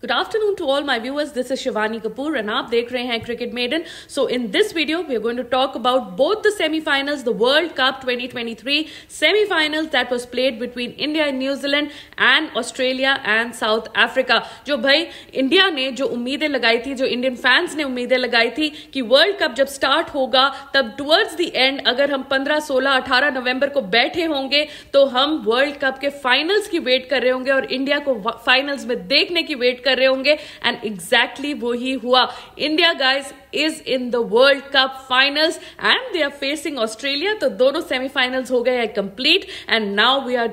Good afternoon to all my viewers. This is Shivani Kapoor and आप देख रहे हैं Cricket Maiden. So in this video, we are going to talk about both the semi-finals, the World Cup 2023 semi-finals that was played between India and New Zealand and Australia and South Africa. जो भाई India ने जो उम्मीदें लगाई थी, जो Indian fans ने उम्मीदें लगाई थी कि वर्ल्ड कप जब स्टार्ट होगा तब टुवर्ड्स द एंड अगर हम 15, 16, 18 नवंबर को बैठे होंगे तो हम वर्ल्ड कप के फाइनल्स की वेट कर रहे होंगे और इंडिया को फाइनल्स में देखने की वेट कर रहे होंगे. एंड एग्जैक्टली वही हुआ. India guys is in the world cup finals and they are facing Australia. तो दोनों सेमीफाइनल्स हो गए हैं complete and now we are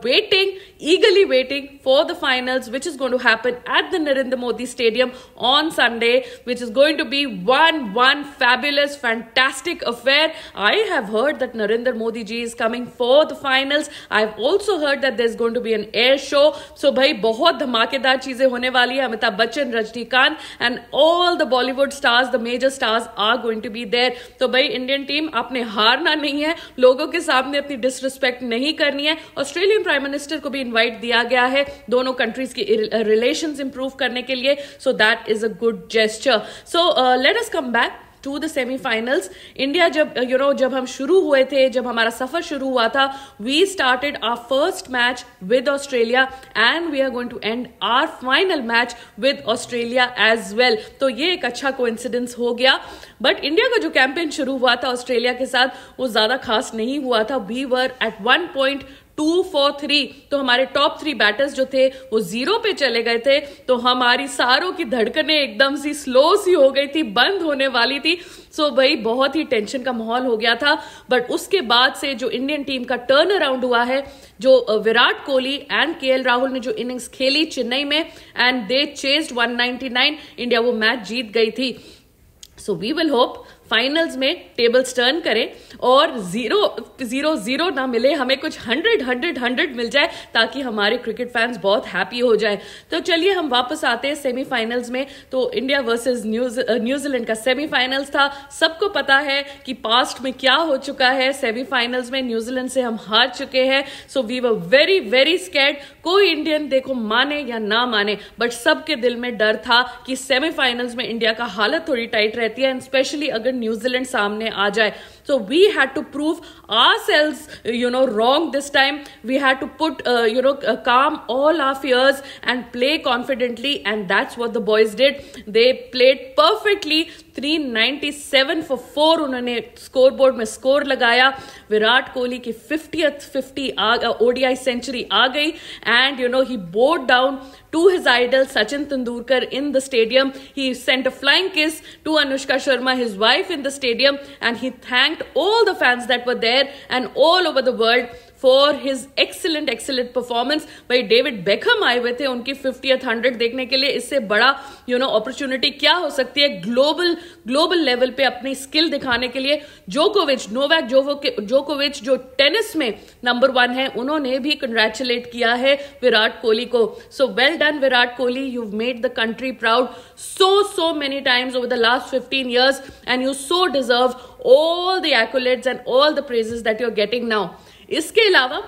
waiting, eagerly waiting for the finals, which is going to happen at the Narendra Modi Stadium on Sunday, which is going to be one fabulous, fantastic affair. I have heard that Narendra Modi ji is coming for the finals. I've also heard that there's going to be an air show. So भाई बहुत धमाकेदार चीजें होने वाली है. Amitabh Bachchan, Rajinikanth and all the Bollywood stars, the major stars are going to be there. तो भाई Indian team आपने हारना नहीं है, लोगों के सामने अपनी डिसरिस्पेक्ट नहीं करनी है. ऑस्ट्रेलियन प्राइम मिनिस्टर को भी इनवाइट दिया गया है दोनों कंट्रीज की रिलेशंस इंप्रूव करने के लिए. So that is a good gesture. So let us come back to the semifinals. India जब हम शुरू हुए थे, जब हमारा सफर शुरू हुआ था, we started our first match with Australia and we are going to end our final match with Australia as well. तो ये एक अच्छा कोइंसिडेंस हो गया. बट इंडिया का जो कैंपेन शुरू हुआ था ऑस्ट्रेलिया के साथ वो ज्यादा खास नहीं हुआ था. We were at 1.2 for 3. तो हमारे टॉप 3 बैटर्स जो थे वो 0 पे चले गए थे. तो हमारी सारों की धड़कनें एकदम सी स्लो सी हो गई थी, बंद होने वाली थी. सो भाई बहुत ही टेंशन का माहौल हो गया था. बट उसके बाद से जो इंडियन टीम का टर्न अराउंड हुआ है, जो विराट कोहली एंड केएल राहुल ने जो इनिंग्स खेली चेन्नई में एंड दे चेस्ड 199, इंडिया वो मैच जीत गई थी. So we will hope finals में टेबल्स टर्न करें और 0-0 ना मिले, हमें कुछ 100 मिल जाए ताकि हमारे क्रिकेट फैंस बहुत हैप्पी हो जाए. तो चलिए हम वापस आते हैं सेमीफाइनल्स में. तो इंडिया वर्सेस न्यूजीलैंड का सेमीफाइनल्स था. सबको पता है कि पास्ट में क्या हो चुका है. सेमीफाइनल्स में न्यूजीलैंड से हम हार चुके हैं. So we were very scared. कोई इंडियन देखो माने या ना माने, बट सबके दिल में डर था कि सेमीफाइनल्स में इंडिया का हालत थोड़ी टाइट रहती है, एंड स्पेशली अगर न्यूजीलैंड सामने आ जाए. So we had to prove ourselves, wrong this time. We had to put, calm all our fears and play confidently, and that's what the boys did. They played perfectly. 397 for 4 उन्होंने scoreboard में score लगाया. विराट कोहली की 50th 50 ODI century आ गई and he bowed down to his idol Sachin Tendulkar in the stadium. He sent a flying kiss to Anushka Sharma, his wife, in the stadium, and he thanked all the fans that were there and all over the world for his excellent performance. भाई David Beckham आए हुए थे उनकी 50th 100 देखने के लिए. इससे बड़ा अपॉर्चुनिटी क्या हो सकती है ग्लोबल लेवल पे अपनी स्किल दिखाने के लिए. नोवाक जोकोविच जो टेनिस में नंबर 1 है, उन्होंने भी कंग्रेचुलेट किया है विराट कोहली को. So well done Virat Kohli, you made the country proud so many times over the last 15 years and you so deserve all the accolades and all the praises that you're getting now. इसके अलावा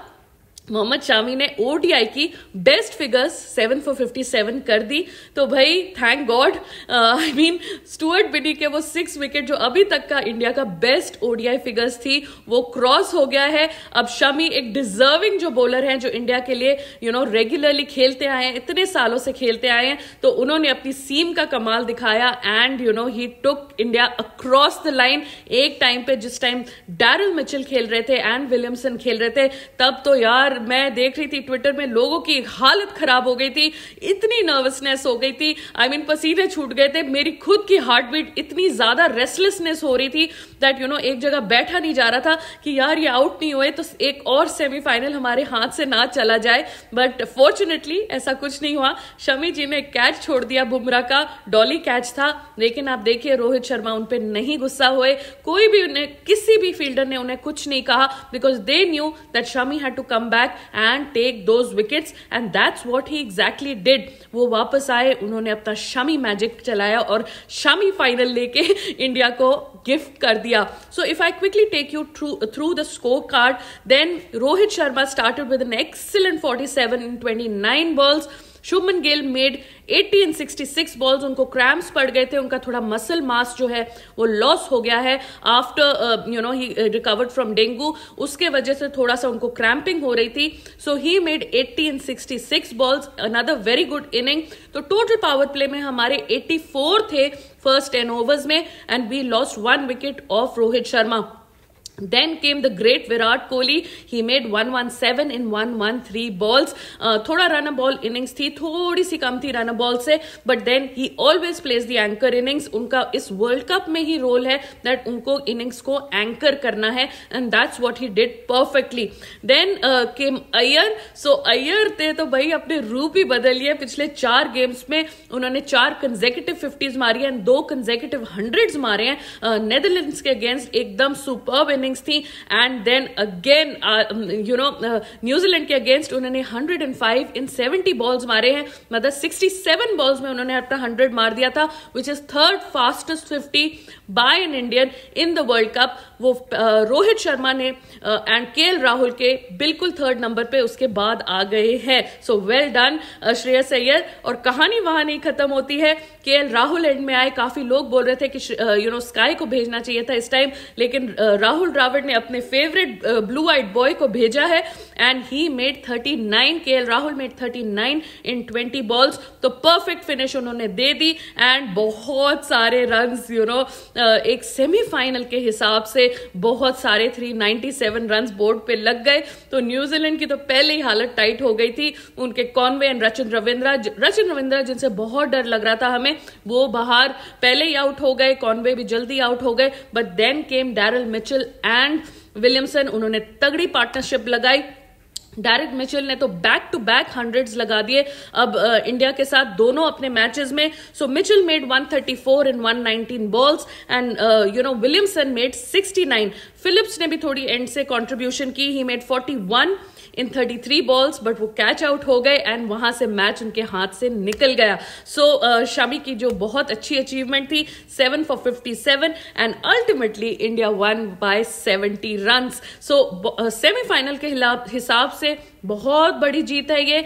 मोहम्मद शामी ने ODI की best figures 7 for 57 कर दी. तो भाई thank God. I mean Stuart बिनी के वो 6 wicket जो अभी तक का इंडिया का बेस्ट ओडीआई फिगर्स थी वो क्रॉस हो गया है. अब शमी एक डिजर्विंग जो बॉलर हैं, जो इंडिया के लिए रेगुलरली खेलते आए हैं, इतने सालों से खेलते आए हैं, तो उन्होंने अपनी सीम का कमाल दिखाया and he took India across the line. एक टाइम पे जिस टाइम डैरिल मिचेल खेल रहे थे एंड विलियमसन खेल रहे थे, तब तो यार मैं देख रही थी ट्विटर में लोगों की हालत खराब हो गई थी, इतनी नर्वसनेस हो गई थी. आई मीन पसीने छूट गए थे. मेरी खुद की हार्ट बीट इतनी ज्यादा रेस्टलेसनेस हो रही थी दैट एक जगह बैठा नहीं जा रहा था कि यार ये आउट नहीं हुए तो एक और सेमीफाइनल हमारे हाथ से ना चला जाए. बट फॉर्चुनेटली ऐसा कुछ नहीं हुआ. शमी जी ने कैच छोड़ दिया बुमराह का, डॉली कैच था, लेकिन आप देखिए रोहित शर्मा उन पे नहीं गुस्सा हुए. कोई भी उन्हें, किसी भी फील्डर ने उन्हें कुछ नहीं कहा because they knew that Shami had to come back and take those wickets and that's what he exactly did. वो वापस आए, उन्होंने अपना शमी मैजिक चलाया और शमी फाइनल लेके इंडिया को गिफ्ट कर दिया. So if I quickly take you through the scorecard, then Rohit Sharma started with an excellent 47 in 29 balls. Shubman Gill made 80 in 66 balls. उनको क्रैम्प्स पड़ गए थे, उनका थोड़ा मसल मास जो है वो लॉस हो गया है after he recovered from dengue. उसके वजह से थोड़ा सा उनको क्रैम्पिंग हो रही थी. So he made 80 in 66 balls, another very good inning. तो टोटल पावर प्ले में हमारे 84 थे फर्स्ट 10 ओवर्स में, and we lost 1 wicket of Rohit Sharma. Then came the great Virat Kohli. He made 117 in 113 balls. थोड़ा रन बॉल इनिंग्स थी, थोड़ी सी कम थी रन बॉल से, but then he always plays the anchor innings. उनका इस वर्ल्ड कप में ही रोल है दैट उनको इनिंग्स को एंकर करना है, and that's what he did perfectly. Then came Iyer. So Iyer थे तो भाई अपने रूप ही बदल लिए. पिछले 4 गेम्स में उन्होंने 4 कंसेक्यूटिव 50s मारी है एंड 2 कंसेक्यूटिव 100s मारे हैं. नेदरलैंड्स के अगेंस्ट एकदम सुपर्ब इनिंग्स थी. एंड देन अगेन न्यूजीलैंड के अगेंस्ट उन्होंने 105 इन 70 बॉल्स मारे हैं. मतलब 67 बॉल्स में उन्होंने अपना 100 मार दिया था, which is third fastest 50 by an Indian in the world cup. वो रोहित शर्मा ने एंड केएल राहुल के बिल्कुल थर्ड नंबर पे उसके बाद आ गए हैं. So well done Shreyas Iyer. और कहानी वहां नहीं खत्म होती है. केएल राहुल एंड में आए. काफी लोग बोल रहे थे कि स्काई को भेजना चाहिए था इस टाइम, लेकिन राहुल द्रविड़ ने अपने फेवरेट ब्लू आइड बॉय को भेजा है, and he made 39. KL Rahul made 39 in 20 balls. तो परफेक्ट फिनिश उन्होंने दे दी, एंड बहुत सारे रन्स एक सेमीफाइनल के हिसाब से बहुत सारे 397 रन्स बोर्ड पे लग गए. तो न्यूजीलैंड की तो पहले ही हालत टाइट हो गई थी. उनके कॉनवे एंड रचिन रविंद्रा जिनसे बहुत डर लग रहा था हमें, वो बाहर पहले ही आउट हो गए. कॉनवे भी जल्दी आउट हो गए. But then came Darryl Mitchell and Williamson. उन्होंने तगड़ी पार्टनरशिप लगाई. डेरेक मिचेल ने तो बैक टू बैक 100s लगा दिए अब इंडिया के साथ दोनों अपने मैचेस में. So Mitchell made 134 in 119 balls, and Williamson made 69. Phillips ने भी थोड़ी एंड से कंट्रीब्यूशन की. He made 41 in 33 balls, but वो कैच आउट हो गए एंड वहां से मैच उनके हाथ से निकल गया. सो शमी की जो बहुत अच्छी अचीवमेंट थी, 7 for 57, and ultimately India one by 70 runs. So semifinal के हिसाब से बहुत बड़ी जीत है ये.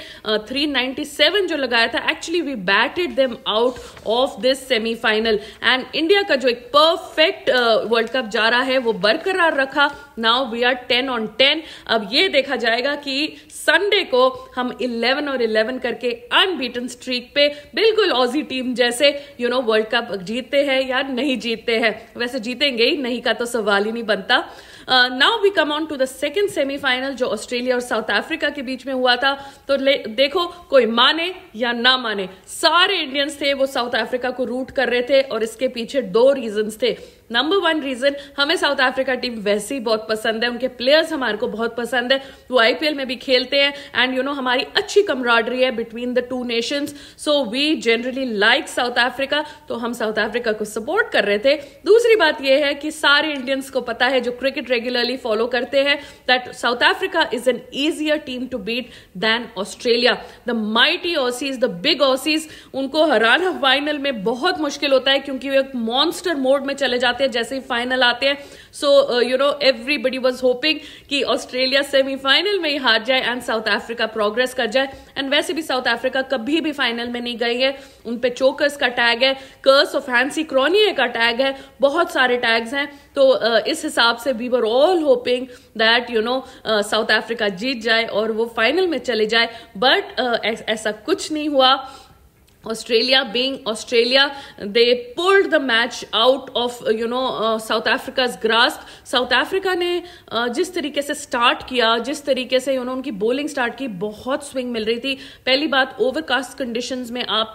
397 जो लगाया था, actually we batted them out of this semifinal, and India का जो एक परफेक्ट वर्ल्ड कप जा रहा है वो बरकरार रखा. Now we are 10 on 10. अब ये देखा जाएगा कि संडे को हम 11 और 11 करके अनबीटन स्ट्रीक पे बिल्कुल ऑजी टीम जैसे वर्ल्ड कप जीतते हैं या नहीं जीतते हैं. वैसे जीतेंगे ही, नहीं का तो सवाल ही नहीं बनता. Now we come on to the second semifinal जो ऑस्ट्रेलिया और साउथ अफ्रीका के बीच में हुआ था. तो देखो, कोई माने या ना माने, सारे इंडियंस थे वो साउथ अफ्रीका को रूट कर रहे थे, और इसके पीछे 2 रीजंस थे. नंबर 1 रीजन, हमें साउथ अफ्रीका टीम वैसे ही बहुत पसंद है, उनके प्लेयर्स हमारे को बहुत पसंद है, वो आईपीएल में भी खेलते हैं, एंड हमारी अच्छी कमराडरी है between the 2 nations. So we generally like south Africa, तो हम साउथ अफ्रीका को सपोर्ट कर रहे थे. दूसरी बात यह है कि सारे इंडियंस को पता है जो क्रिकेट रेगुलरली फॉलो करते हैं that south Africa is an easier team to beat than Australia. The mighty Aussies, the big Aussies, उनको हराना फाइनल में बहुत मुश्किल होता है क्योंकि वो एक मॉन्स्टर मोड में चले जाते हैं जैसे ही फाइनल आते हैं. सो एवरीबडी वाज होपिंग कि ऑस्ट्रेलिया सेमीफाइनल में ही हार जाए एंड साउथ अफ्रीका प्रोग्रेस कर जाए. एंड वैसे भी साउथ अफ्रीका कभी भी फाइनल में नहीं गई है. उन पे चोकर्स का टैग है, कर्स ऑफ हैंसी क्रॉनिए का टैग है, बहुत सारे टैग्स हैं. तो इस हिसाब से we were all hoping that south Africa जीत जाए और वो फाइनल में चले जाए, बट ऐसा कुछ नहीं हुआ. Australia being Australia, they pulled the match out of South Africa's grasp. South Africa ने जिस तरीके से स्टार्ट किया, जिस तरीके से उनकी बॉलिंग स्टार्ट की, बहुत स्विंग मिल रही थी. पहली बात, ओवरकास्ट कंडीशंस में आप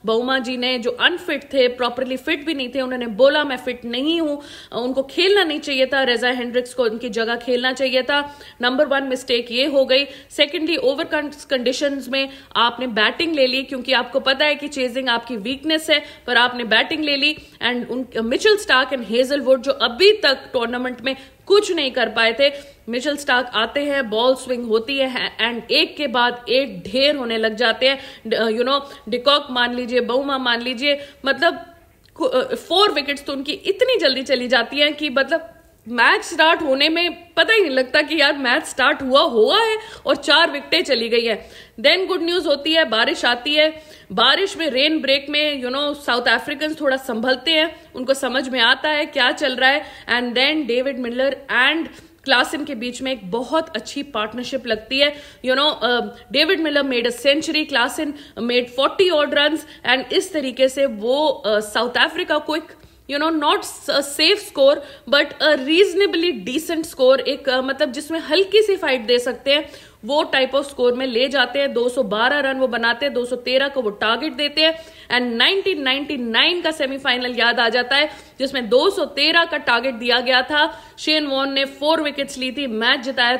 बउमा जी ने जो अनफिट थे, प्रॉपरली फिट भी नहीं थे, उन्होंने बोला मैं फिट नहीं हूं, उनको खेलना नहीं चाहिए था, रेजा हेंड्रिक्स को उनकी जगह खेलना चाहिए था. नंबर 1 मिस्टेक ये हो गई. सेकेंडली, ओवरकास्ट कंडीशंस में आपने बैटिंग ले ली, क्योंकि आपको पता है कि चेजिंग आपकी वीकनेस है, पर आपने बैटिंग ले ली. And Mitchell Starc and Hazlewood जो अभी तक टूर्नामेंट में कुछ नहीं कर पाए थे. मिचेल स्टार्क आते हैं, बॉल स्विंग होती है एंड एक के बाद एक ढेर होने लग जाते हैं. डिकॉक मान लीजिए, बउमा मान लीजिए, मतलब 4 विकेट्स तो उनकी इतनी जल्दी चली जाती हैं कि मतलब मैच स्टार्ट होने में पता ही नहीं लगता कि यार मैच स्टार्ट हुआ है और 4 विकेटें चली गई है। देन गुड न्यूज होती है, बारिश आती है। बारिश में, रेन ब्रेक में साउथ अफ्रीकन थोड़ा संभलते हैं, उनको समझ में आता है क्या चल रहा है। And then David Miller and Klaasen के बीच में एक बहुत अच्छी पार्टनरशिप लगती है। David Miller made a century, Klaasen made 40 odd runs, and इस तरीके से वो साउथ अफ्रीका को एक not safe score but a reasonably decent score, एक मतलब जिसमें हल्की सी फाइट दे सकते हैं, वो टाइप ऑफ स्कोर में ले जाते हैं। 212 रन वो बनाते हैं, 213 को वो टारगेट देते हैं। एंड 1999 का सेमीफाइनल याद आ जाता है जिसमें 213 का टारगेट दिया गया था। शेन वॉर्न ने 4 विकेट्स ली थी, मैच जिताया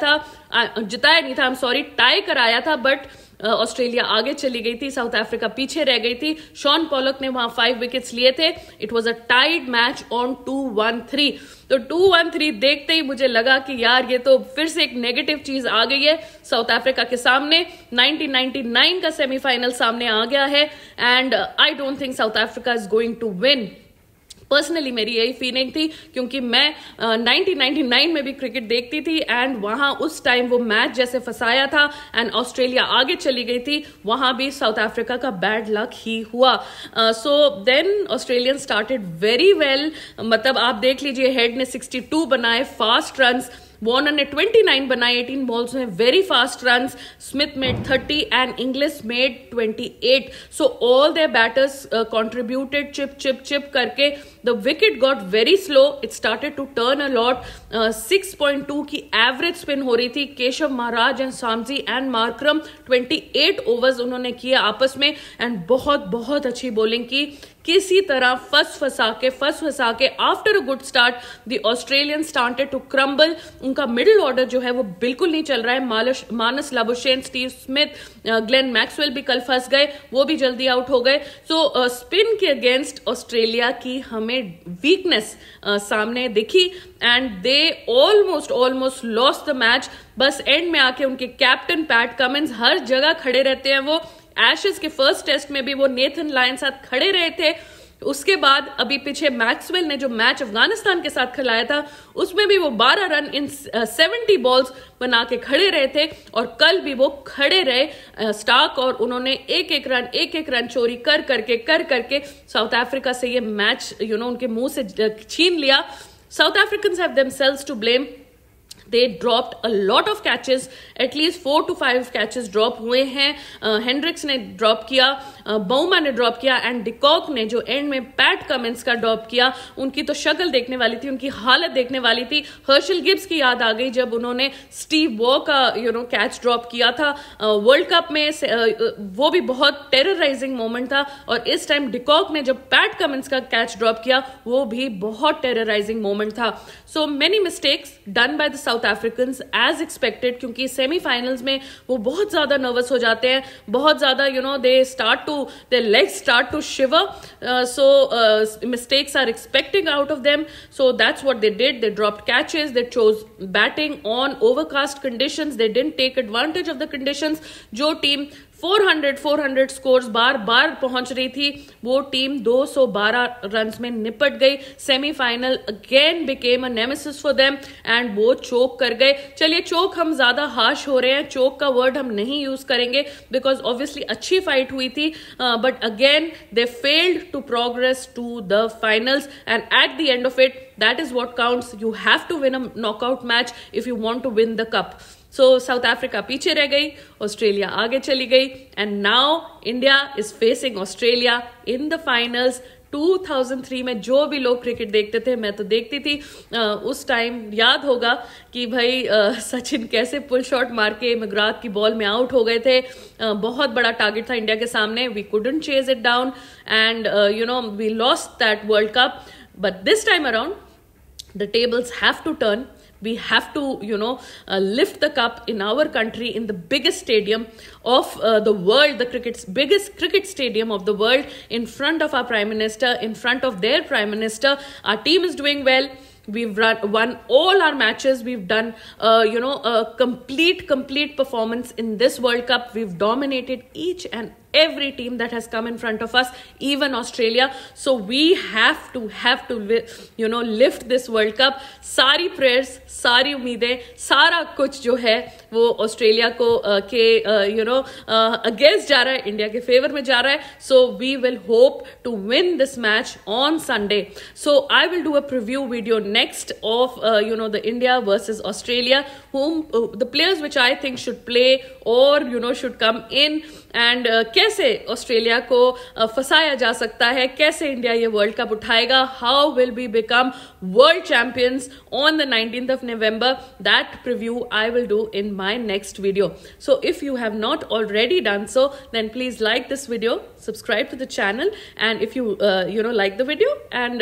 नहीं था, आई एम सॉरी, टाई कराया था, बट ऑस्ट्रेलिया आगे चली गई थी, साउथ अफ्रीका पीछे रह गई थी। शॉन पॉलक ने वहां 5 विकेट्स लिए थे। It was a tied match on 2-1-3। तो 2-1-3 देखते ही मुझे लगा कि यार ये तो फिर से एक नेगेटिव चीज आ गई है साउथ अफ्रीका के सामने। 1999 का सेमीफाइनल सामने आ गया है and I don't think south Africa is going to win. Personally मेरी यही फीलिंग थी, क्योंकि मैं 1999 में भी क्रिकेट देखती थी एंड वहां उस टाइम वो मैच जैसे फंसाया था एंड ऑस्ट्रेलिया आगे चली गई थी, वहां भी साउथ अफ्रीका का बैड लक ही हुआ। So then Australian started very well, मतलब आप देख लीजिए, हेड ने 62 बनाए फास्ट रन्स, वार्नर ने 29 बनाए 18 बॉल्स में, very fast runs, Smith made 30 and Inglis made 28। So all their batters contributed, chip करके the wicket got very slow, it started to turn a lot. 6.2 की एवरेज स्पिन हो रही थी। Keshav Maharaj and Shamsi and Markram 28 overs उन्होंने किए आपस में and बहुत अच्छी बॉलिंग की। किसी तरह फंस फंसा के after a good start the Australian started to crumble. उनका मिडिल ऑर्डर जो है वो बिल्कुल नहीं चल रहा है। Marnus Labuschagne, Steve Smith, Glenn Maxwell भी कल फंस गए, वो भी जल्दी आउट हो गए। सो स्पिन के अगेंस्ट ऑस्ट्रेलिया की हमें वीकनेस सामने दिखी and they almost lost the match. बस एंड में आके उनके कैप्टन पैट कमिंस, हर जगह खड़े रहते हैं वो, एशेज के फर्स्ट टेस्ट में भी वो नेथन लायन साथ खड़े रहे थे। उसके बाद अभी पीछे मैक्सवेल ने जो मैच अफगानिस्तान के साथ खिलाया था उसमें भी वो 12 रन इन 70 बॉल्स बना के खड़े रहे थे और कल भी वो खड़े रहे स्टार्क, और उन्होंने एक एक रन चोरी कर करके साउथ अफ्रीका से ये मैच उनके मुंह से छीन लिया। South Africans have themselves to blame. They dropped a lot of catches, at least 4 to 5 catches drop हुए हैं। हेंड्रिक्स ने ड्रॉप किया, बाउमा ने ड्रॉप किया एंड डिकॉक ने जो एंड में पैट कमिंस का ड्रॉप किया, उनकी तो शक्ल देखने वाली थी, उनकी हालत देखने वाली थी। हर्शल गिब्स की याद आ गई जब उन्होंने स्टीव वॉ का कैच ड्रॉप किया था वर्ल्ड कप में, वो भी बहुत टेरराइजिंग मोमेंट था। और इस टाइम डिकॉक ने जब पैट कमिंस का कैच ड्रॉप किया वो भी बहुत टेरराइजिंग मोमेंट था। So many mistakes done by the south Africans as expected, क्योंकि सेमीफाइनल्स में वो बहुत ज्यादा नर्वस हो जाते हैं, बहुत ज्यादा their legs start to shiver, so mistakes are expecting out of them. So that's what they did. They dropped catches, they chose batting on overcast conditions, they didn't take advantage of the conditions. जो team 400 scores बार पहुंच रही थी, वो team 212 runs में निपट गई। Semifinal again became a nemesis for them and वो चोक कर गए। चलिए, चोक हम ज्यादा हार्श हो रहे हैं, चोक का वर्ड हम नहीं यूज करेंगे बिकॉज ऑब्वियसली अच्छी फाइट हुई थी, but again they failed to progress to the finals and at the end of it that is what counts. You have to win a knockout match if you want to win the cup. So south Africa पीछे रह गई, Australia आगे चली गई and now India is facing Australia in the finals. 2003 में जो भी लोग क्रिकेट देखते थे, मैं तो देखती थी, उस टाइम याद होगा कि भाई सचिन कैसे पुल शॉट मार के मगरात की बॉल में आउट हो गए थे। बहुत बड़ा टारगेट था इंडिया के सामने, we couldn't chase it down and we lost that world cup. But this time around the tables have to turn. We have to, lift the cup in our country in the biggest stadium of the world, the biggest cricket stadium of the world, in front of our Prime Minister, in front of their Prime Minister. Our team is doing well. We've won all our matches. We've done, a complete performance in this World Cup. We've dominated each and every team that has come in front of us, even Australia. So we have to lift this World Cup. सारी prayers, सारी उम्मीदें, सारा कुछ जो है वो Australia को against जा रहा है, इंडिया के फेवर में जा रहा है. So we will hope to win this match on Sunday. So I will do a preview video next of the India versus Australia, whom the players which I think should play or should come in, and कैसे Australia को फंसाया जा सकता है, कैसे India ये world cup उठाएगा, how will we become world champions on the 19th of November. That preview I will do in my next video. So if you have not already done so, then please like this video, subscribe to the channel, and if you like the video, and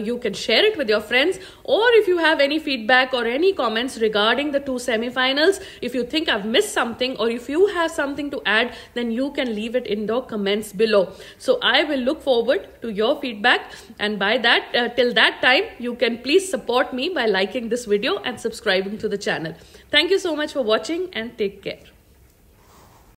you can share it with your friends, or if you have any feedback or any comments regarding the two semi-finals, if you think I've missed something or if you have something to add, then you can leave it in the comments below. So I will look forward to your feedback, and by that till that time you can please support me by liking this video and subscribing to the channel. Thank you so much for watching, and take care.